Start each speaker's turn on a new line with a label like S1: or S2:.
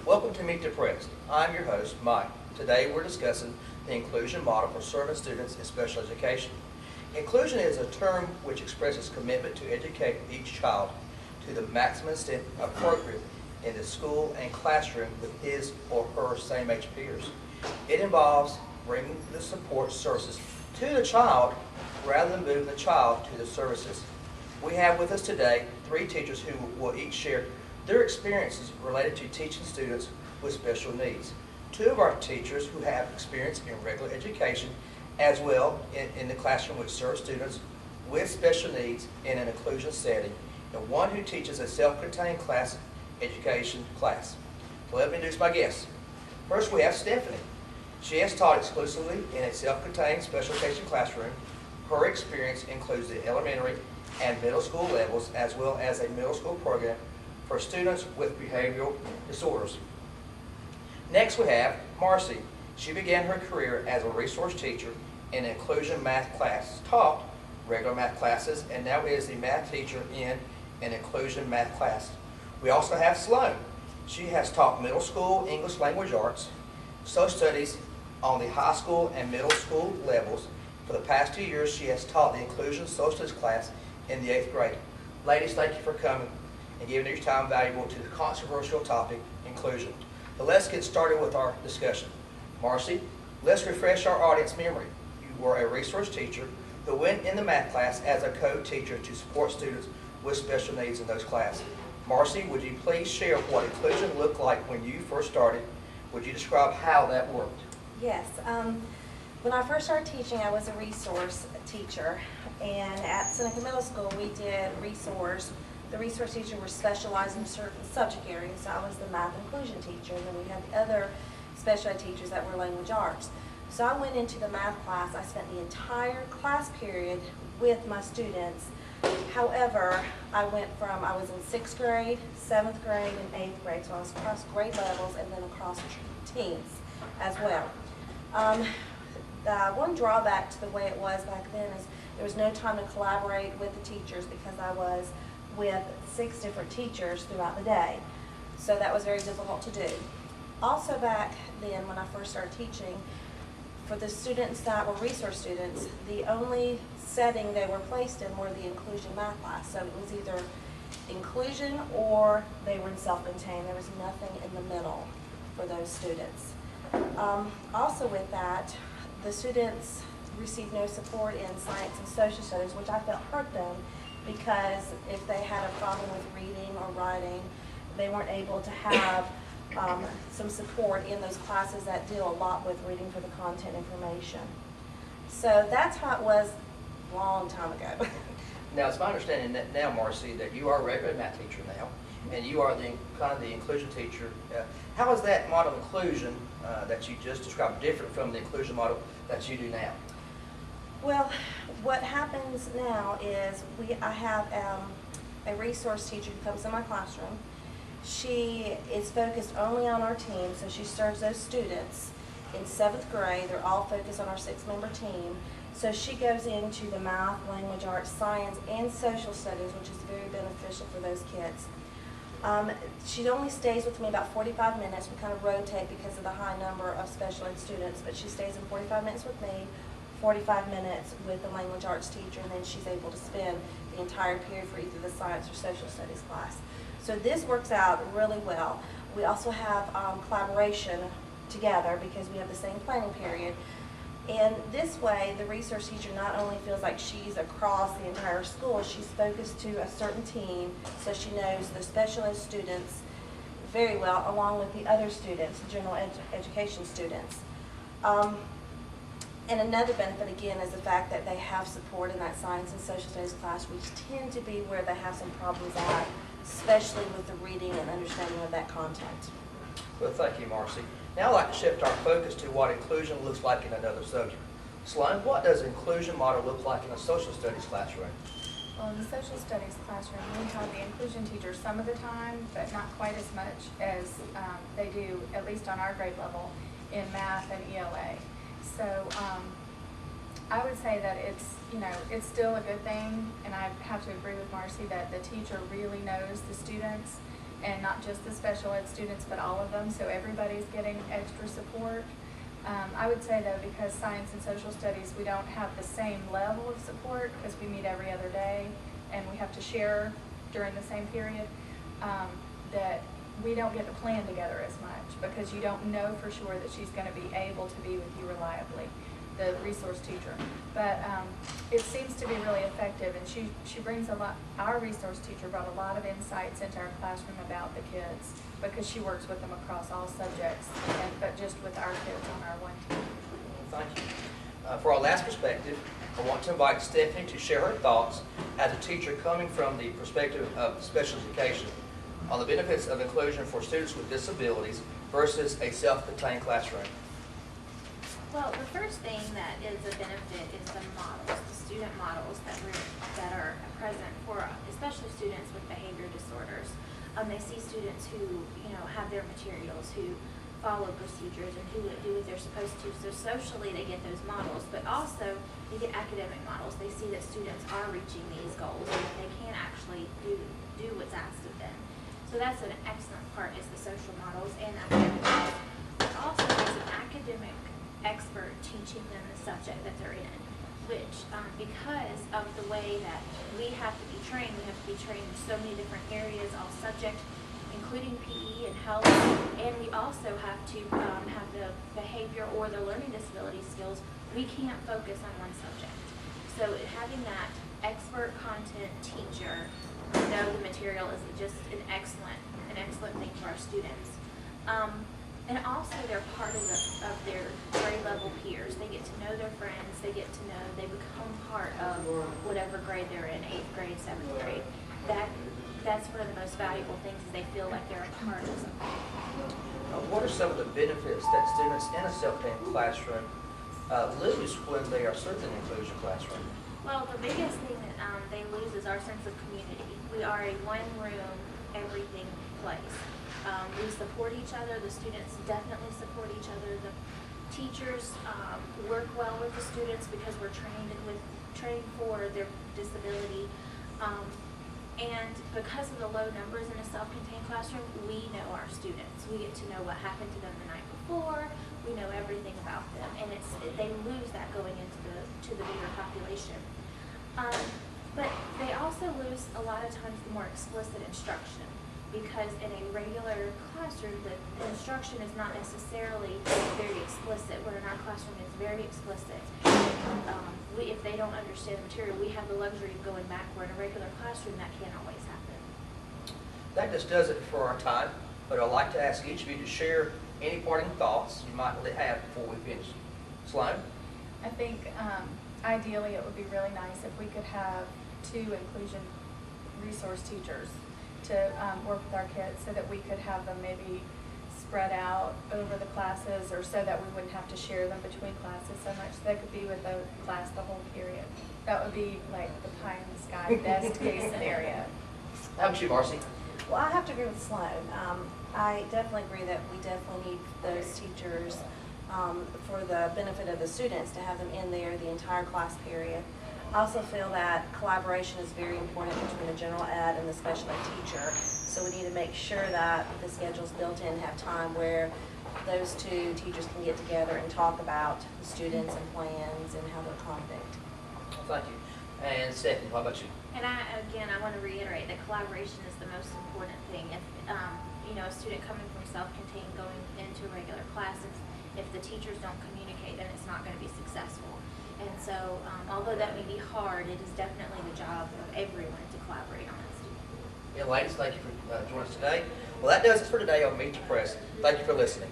S1: Welcome to Meet Depressed. I'm your host, Mike. Today we're discussing the inclusion model for serving students in special education. Inclusion is a term which expresses commitment to educate each child to the maximum extent appropriate in the school and classroom with his or her same age peers. It involves bringing the support services to the child rather than moving the child to the services. We have with us today 3 teachers who will each share their experiences related to teaching students with special needs. 2 of our teachers who have experience in regular education as well in the classroom which serve students with special needs in an inclusion setting, and 1 who teaches a self-contained class education class. So let me introduce my guests. First we have Stephanie. She has taught exclusively in a self-contained special education classroom. Her experience includes the elementary and middle school levels as well as a middle school program for students with behavioral disorders. Next we have Marcy. She began her career as a resource teacher in an inclusion math class, taught regular math classes, and now is the math teacher in an inclusion math class. We also have Sloan. She has taught middle school English language arts, social studies on the high school and middle school levels. For the past 2 years, she has taught the inclusion social studies class in the 8th grade. Ladies, thank you for coming and giving your time valuable to the controversial topic, inclusion. So let's get started with our discussion. Marcy, let's refresh our audience memory. You were a resource teacher who went in the math class as a co-teacher to support students with special needs in those classes. Marcy, would you please share what inclusion looked like when you first started? Would you describe how that worked?
S2: Yes. When I first started teaching, I was a resource teacher, and at Seneca Middle School we did resource. The resource teacher was specialized in certain subject areas, so I was the math inclusion teacher, and then we had the other special ed teachers that were language arts. So I went into the math class. I spent the entire class period with my students. However, I was in 6th grade, 7th grade, and 8th grade, so I was across grade levels and then across teams as well. One drawback to the way it was back then is there was no time to collaborate with the teachers because I was with 6 different teachers throughout the day. So that was very difficult to do. Also back then when I first started teaching, for the students that were resource students, the only setting they were placed in were the inclusion math class. So it was either inclusion or they were in self-contained. There was nothing in the middle for those students. Also with that, the students received no support in science and social studies, which I felt hurt them because if they had a problem with reading or writing, they weren't able to have some support in those classes that deal a lot with reading for the content information. So that's how it was a long time ago.
S1: Now, it's my understanding that now, Marcy, that you are a regular math teacher now, and you are the inclusion teacher. How is that model inclusion that you just described different from the inclusion model that you do now?
S2: Well, what happens now is I have a resource teacher who comes in my classroom. She is focused only on our team, so she serves those students in 7th grade. They're all focused on our 6-member team. So she goes into the math, language arts, science, and social studies, which is very beneficial for those kids. She only stays with me about 45 minutes. We kind of rotate because of the high number of special ed students, but she stays in 45 minutes with me, 45 minutes with the language arts teacher, and then she's able to spend the entire period for either the science or social studies class. So this works out really well. We also have collaboration together because we have the same planning period. And this way, the resource teacher not only feels like she's across the entire school, she's focused to a certain team, so she knows the special ed students very well, along with the other students, general education students. And another benefit, again, is the fact that they have support in that science and social studies class, which tend to be where they have some problems at, especially with the reading and understanding of that content.
S1: Well, thank you, Marcy. Now I'd like to shift our focus to what inclusion looks like in another subject. Sloan, what does an inclusion model look like in a social studies classroom?
S3: Well, in the social studies classroom, we have the inclusion teachers some of the time, but not quite as much as they do, at least on our grade level, in math and ELA. So I would say that it's still a good thing, and I have to agree with Marcy that the teacher really knows the students and not just the special ed students, but all of them, so everybody's getting extra support. I would say though, because science and social studies, we don't have the same level of support because we meet every other day and we have to share during the same period, that we don't get to plan together as much because you don't know for sure that she's going to be able to be with you reliably, the resource teacher. But it seems to be really effective, and she brings a lot. Our resource teacher brought a lot of insights into our classroom about the kids because she works with them across all subjects, but just with our kids on our one team.
S1: Thank you. For our last perspective, I want to invite Stephanie to share her thoughts as a teacher coming from the perspective of special education on the benefits of inclusion for students with disabilities versus a self-contained classroom.
S4: Well, the first thing that is a benefit is the models, the student models that are present for especially students with behavior disorders. They see students who, have their materials, who follow procedures, and who do what they're supposed to. So socially, they get those models, but also they get academic models. They see that students are reaching these goals and that they can actually do what's asked of them. So that's an excellent part, is the social models and academic models. But also, there's an academic expert teaching them the subject that they're in, which because of the way that we have to be trained in so many different areas, all subjects, including PE and health, and we also have to have the behavior or the learning disability skills. We can't focus on one subject. So having that expert content teacher know the material is just an excellent thing for our students. And also they're part of their grade level peers. They get to know their friends. They become part of whatever grade they're in, 8th grade, 7th grade. That's one of the most valuable things, is they feel like they're a part of something.
S1: What are some of the benefits that students in a self-contained classroom lose when they are served in an inclusion classroom?
S4: Well, the biggest thing that they lose is our sense of community. We are a one-room, everything place. We support each other. The students definitely support each other. The teachers work well with the students because we're trained for their disability. And because of the low numbers in a self-contained classroom, we know our students. We get to know what happened to them the night before. We know everything about them, and they lose that going into the bigger population. But they also lose a lot of times the more explicit instruction, because in a regular classroom, the instruction is not necessarily very explicit, where in our classroom it's very explicit. If they don't understand the material, we have the luxury of going back, where in a regular classroom that can't always happen.
S1: That just does it for our time, but I'd like to ask each of you to share any parting thoughts you might have before we finish. Sloan?
S3: I think ideally it would be really nice if we could have 2 inclusion resource teachers to work with our kids, so that we could have them maybe spread out over the classes, or so that we wouldn't have to share them between classes so much. They could be with the class the whole period. That would be like the pie in the sky, best case scenario.
S1: How about you, Marcy?
S2: Well, I have to agree with Sloan. I definitely agree that we definitely need those teachers for the benefit of the students, to have them in there the entire class period. I also feel that collaboration is very important between the general ed and the special ed teacher. So we need to make sure that the schedule's built in, have time where those 2 teachers can get together and talk about the students and plans and how they'll accommodate.
S1: Well, thank you. And Stephanie, how about you?
S4: And I want to reiterate that collaboration is the most important thing. If a student coming from self-contained going into regular classes, if the teachers don't communicate, then it's not going to be successful. And so, although that may be hard, it is definitely the job of everyone to collaborate on this.
S1: Yeah, ladies, thank you for joining us today. Well, that does it for today on Meet the Press. Thank you for listening.